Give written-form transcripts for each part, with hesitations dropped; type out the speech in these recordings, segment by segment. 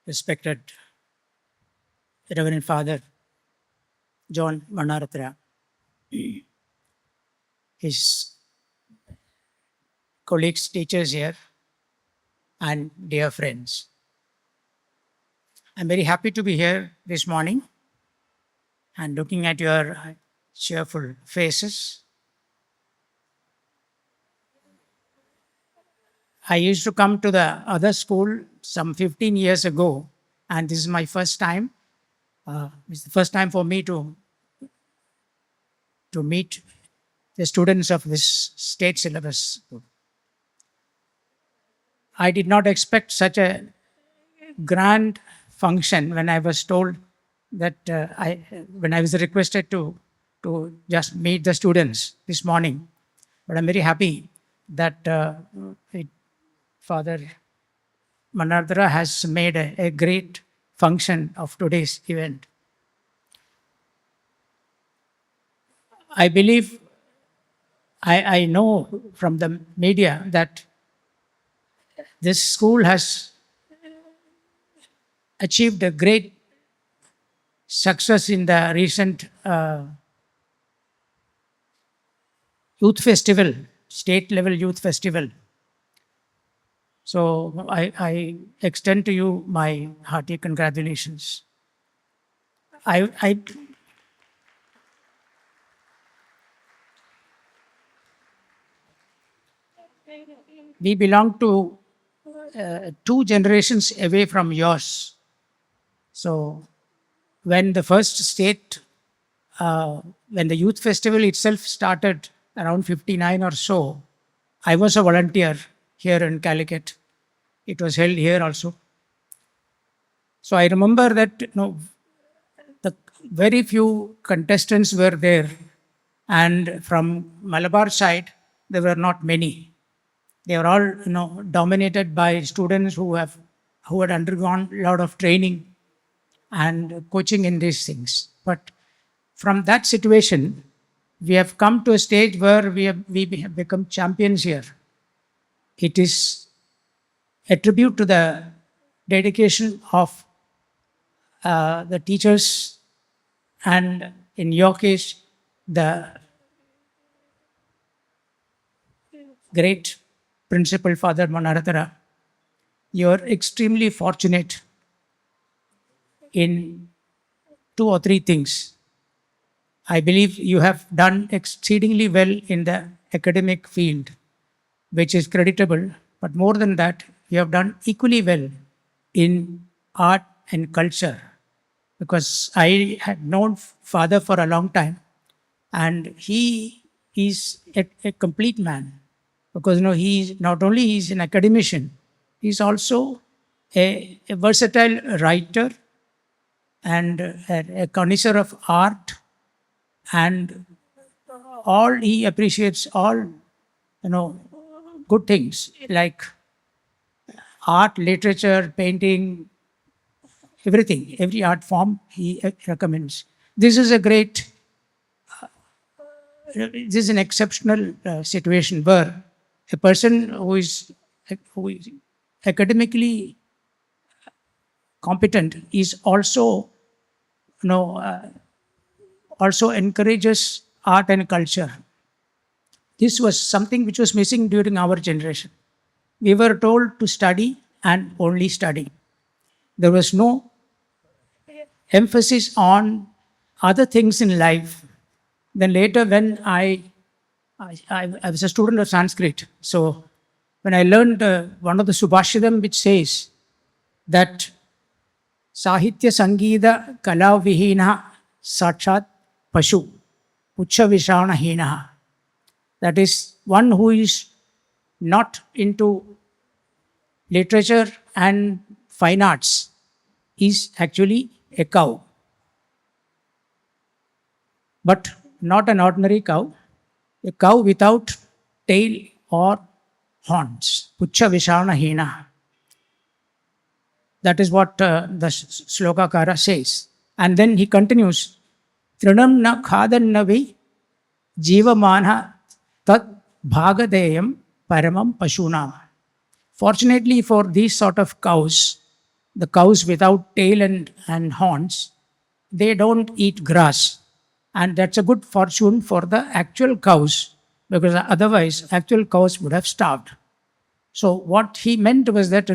respected Reverend Father John MANNARATHARA, his colleagues, teachers here, and dear friends. I'm very happy to be here this morning and looking at your cheerful faces. I used to come to the other school some 15 years ago, and this is my first time. It's the first time for me to meet the students of this state syllabus. I did not expect such a grand function when I was told that when I was requested to just meet the students this morning. But I'm very happy that Father MANNARATHARA has made a great function of today's event. I believe, I know from the media that this school has achieved a great success in the recent youth festival, state level youth festival. So I extend to you my hearty congratulations. We belong to 2 generations away from yours. So when the first state, when the youth festival itself started around 59 or so, I was a volunteer here in Calicut. It was held here also. So I remember that the very few contestants were there, and from Malabar side there were not many. They were all dominated by students who had undergone a lot of training and coaching in these things. But from that situation, we have come to a stage where we have become champions here. It is a tribute to the dedication of the teachers, and in your case, the great Principal Father MANNARATHARA. You are extremely fortunate in 2 or 3 things. I believe you have done exceedingly well in the academic field, which is creditable, but more than that, you have done equally well in art and culture, because I had known Father for a long time, and he is a complete man, because he not only is an academician, he is also a versatile writer and a connoisseur of art, and he appreciates all good things like art, literature, painting, everything, every art form he recommends. This is this is an exceptional situation where a person who is academically competent is also also encourages art and culture. This was something which was missing during our generation. We were told to study and only study. There was no emphasis on other things in life. Then later, when I was a student of Sanskrit, so when I learned one of the Subhashidam, which says that Sahitya Sangeeta Kala Vihina Sakshat Pashu Ucha Vishana Hina. That is, one who is not into literature and fine arts is actually a cow. But not an ordinary cow, a cow without tail or horns. Pucha Vishana Hina. That is what the Slokakara says. And then he continues, Trinam na khadannavi jivamana tat bhagadeyam paramam pashunam. Fortunately for these sort of cows, the cows without tail and horns, they don't eat grass. And that's a good fortune for the actual cows, because otherwise actual cows would have starved. So what he meant was that,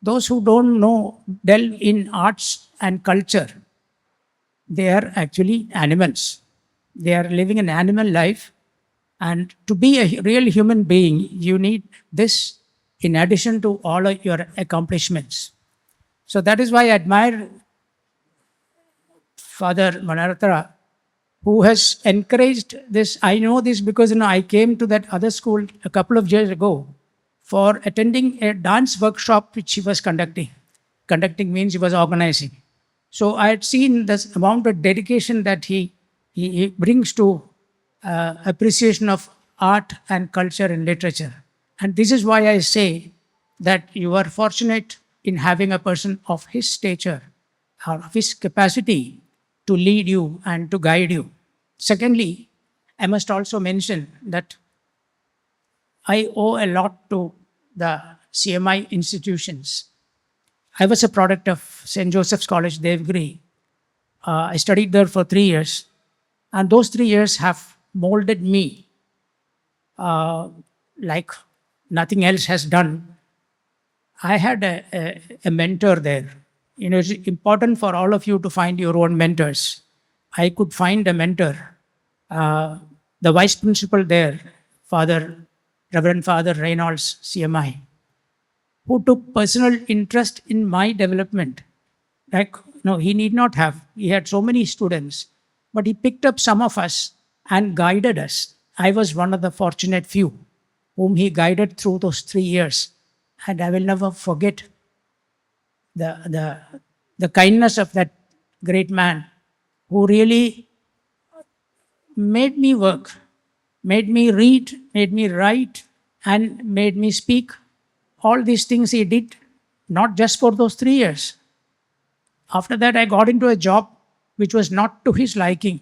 those who don't know, delve in arts and culture, they are actually animals. They are living an animal life. And to be a real human being, you need this in addition to all of your accomplishments. So that is why I admire Father MANNARATHARA, who has encouraged this. I know this because I came to that other school a couple of years ago for attending a dance workshop which he was conducting. Conducting means he was organizing. So I had seen this amount of dedication that he brings to appreciation of art and culture and literature. And this is why I say that you are fortunate in having a person of his stature, or of his capacity to lead you and to guide you. Secondly, I must also mention that I owe a lot to the CMI institutions. I was a product of St. Joseph's College, Devgiri. I studied there for 3 years, and those 3 years have molded me like nothing else has done. I had a mentor there. It's important for all of you to find your own mentors. I could find a mentor. The vice principal there, Reverend Father Reynolds, CMI, who took personal interest in my development. Like, he need not have. He had so many students, but he picked up some of us and guided us. I was one of the fortunate few whom he guided through those 3 years. And I will never forget the kindness of that great man, who really made me work, made me read, made me write, and made me speak. All these things he did, not just for those 3 years. After that, I got into a job which was not to his liking.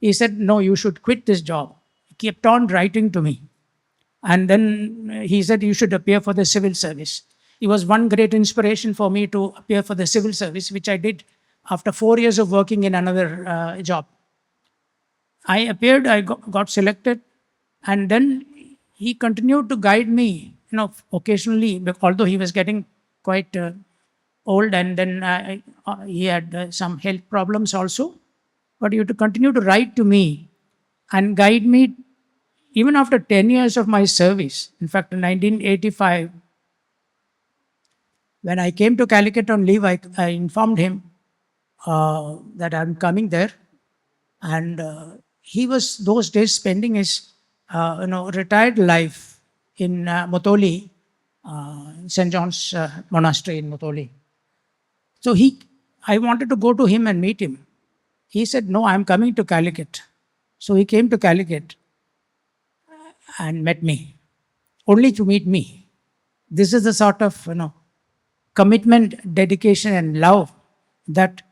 He said, no, you should quit this job. He kept on writing to me. And then he said, you should appear for the civil service. He was one great inspiration for me to appear for the civil service, which I did after 4 years of working in another job. I appeared, I got selected, and then he continued to guide me, occasionally, although he was getting quite old, and then he had some health problems also. But he had to continue to write to me and guide me even after 10 years of my service. In fact, in 1985, when I came to Calicut on leave, I informed him that I'm coming there. And he was those days spending his retired life in Motoli, St. John's Monastery in Motoli. So I wanted to go to him and meet him. He said, no, I'm coming to Calicut. So he came to Calicut and met me, only to meet me. This is the sort of commitment, dedication, and love that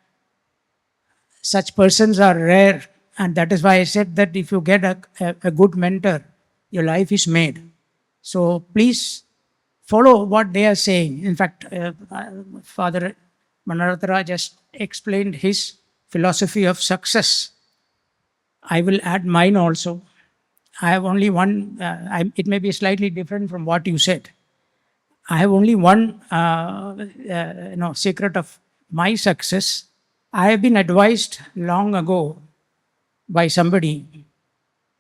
such persons are rare. And that is why I said that if you get a good mentor, your life is made. So please follow what they are saying. In fact, Father MANNARATHARA just explained his philosophy of success. I will add mine also. I have only one, it may be slightly different from what you said. I have only one secret of my success. I have been advised long ago by somebody,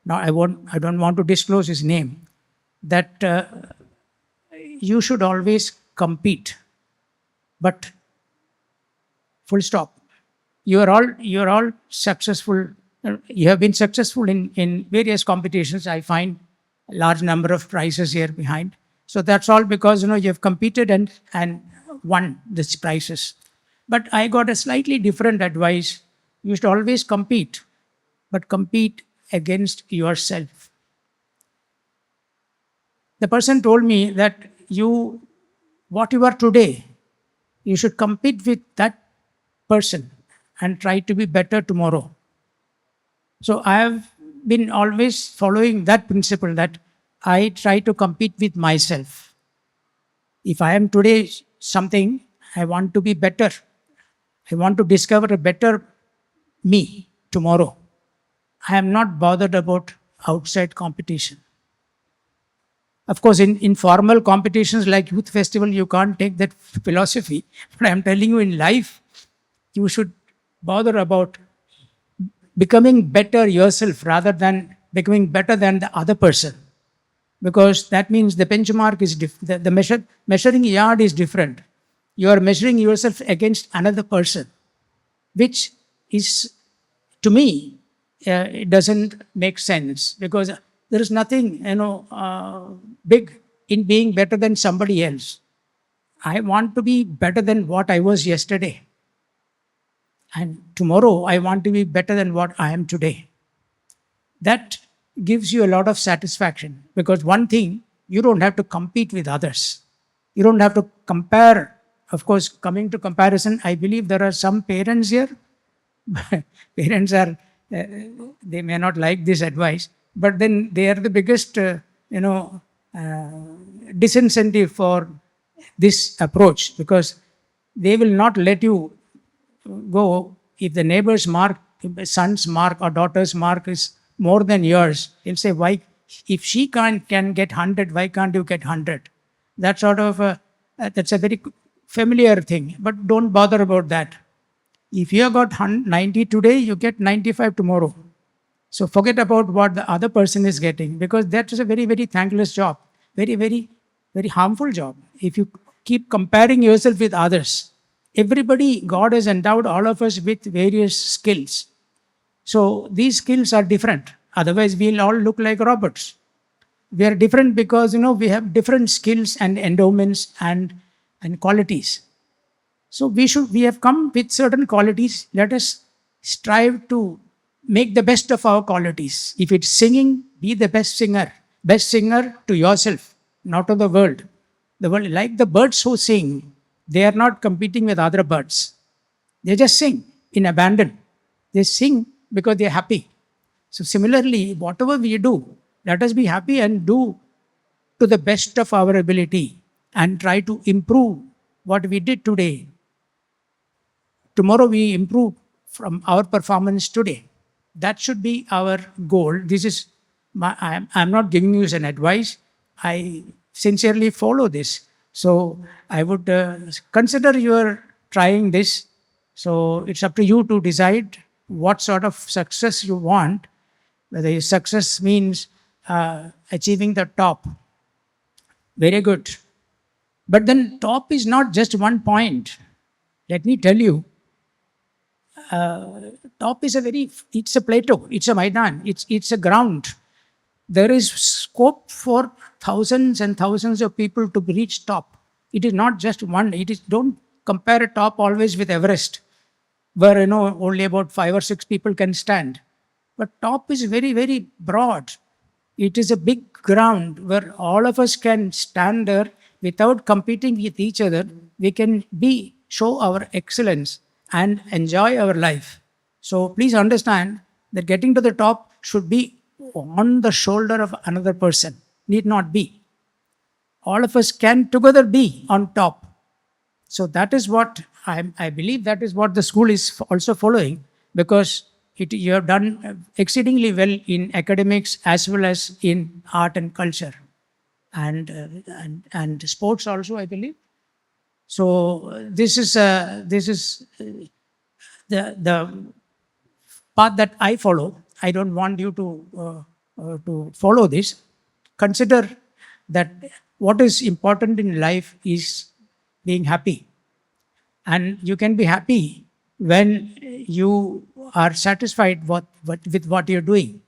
now I don't want to disclose his name, that you should always compete, but full stop. You're all successful. You have been successful in various competitions. I find a large number of prizes here behind. So that's all because you have competed and won these prizes. But I got a slightly different advice. You should always compete, but compete against yourself. The person told me that what you are today, you should compete with that person and try to be better tomorrow. So I have been always following that principle, that I try to compete with myself. If I am today something, I want to be better. I want to discover a better me tomorrow. I am not bothered about outside competition. Of course, in formal competitions like youth festival, you can't take that philosophy. But I'm telling you, in life, you should bother about becoming better yourself rather than becoming better than the other person. Because that means the benchmark is different. The measuring yard is different. You are measuring yourself against another person, which is, to me, it doesn't make sense, because there is nothing, big in being better than somebody else. I want to be better than what I was yesterday. And tomorrow, I want to be better than what I am today. That gives you a lot of satisfaction, because one thing, you don't have to compete with others. You don't have to compare. Of course, coming to comparison, I believe there are some parents here. Parents are, they may not like this advice, but then they are the biggest, disincentive for this approach, because they will not let you go if the neighbor's mark, son's mark or daughter's mark is more than yours. They'll say, why, if she can get 100, why can't you get 100? That sort of, that's a very familiar thing, but don't bother about that. If you have got 90 today, you get 95 tomorrow. So forget about what the other person is getting, because that is a very, very thankless job. Very, very, very harmful job. If you keep comparing yourself with others, everybody, God has endowed all of us with various skills. So these skills are different. Otherwise, we'll all look like robots. We are different because, we have different skills and endowments and qualities. So we have come with certain qualities. Let us strive to make the best of our qualities. If it's singing, be the best singer. Best singer to yourself, not to the world. The world, like the birds who sing, they are not competing with other birds. They just sing in abandon. They sing because they are happy. So similarly, whatever we do, let us be happy and do to the best of our ability and try to improve what we did today. Tomorrow we improve from our performance today. That should be our goal. This is I'm not giving you an advice. I sincerely follow this. So I would consider you are trying this. So it's up to you to decide what sort of success you want. Whether success means achieving the top. Very good. But then top is not just one point. Let me tell you, top is it's a plateau, it's a Maidan, it's a ground. There is scope for thousands and thousands of people to reach top. It is not just one. Don't compare a top always with Everest, where only about 5 or 6 people can stand. But top is very, very broad. It is a big ground where all of us can stand there without competing with each other. We can show our excellence and enjoy our life. So please understand that getting to the top should be on the shoulder of another person. Need not be. All of us can together be on top. So that is what I believe that is what the school is also following, because you have done exceedingly well in academics as well as in art and culture and sports also, I believe. So this is the path that I follow. I don't want you to follow this. Consider that what is important in life is being happy. And you can be happy when you are satisfied with what you're doing.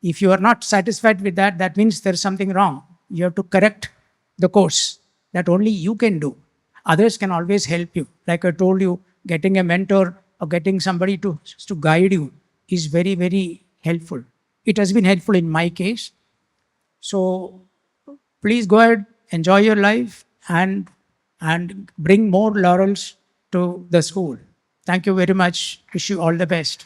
If you are not satisfied with that, that means there's something wrong. You have to correct the course. That only you can do. Others can always help you. Like I told you, getting a mentor or getting somebody to guide you is very, very helpful. It has been helpful in my case. So please go ahead, enjoy your life and bring more laurels to the school. Thank you very much. Wish you all the best.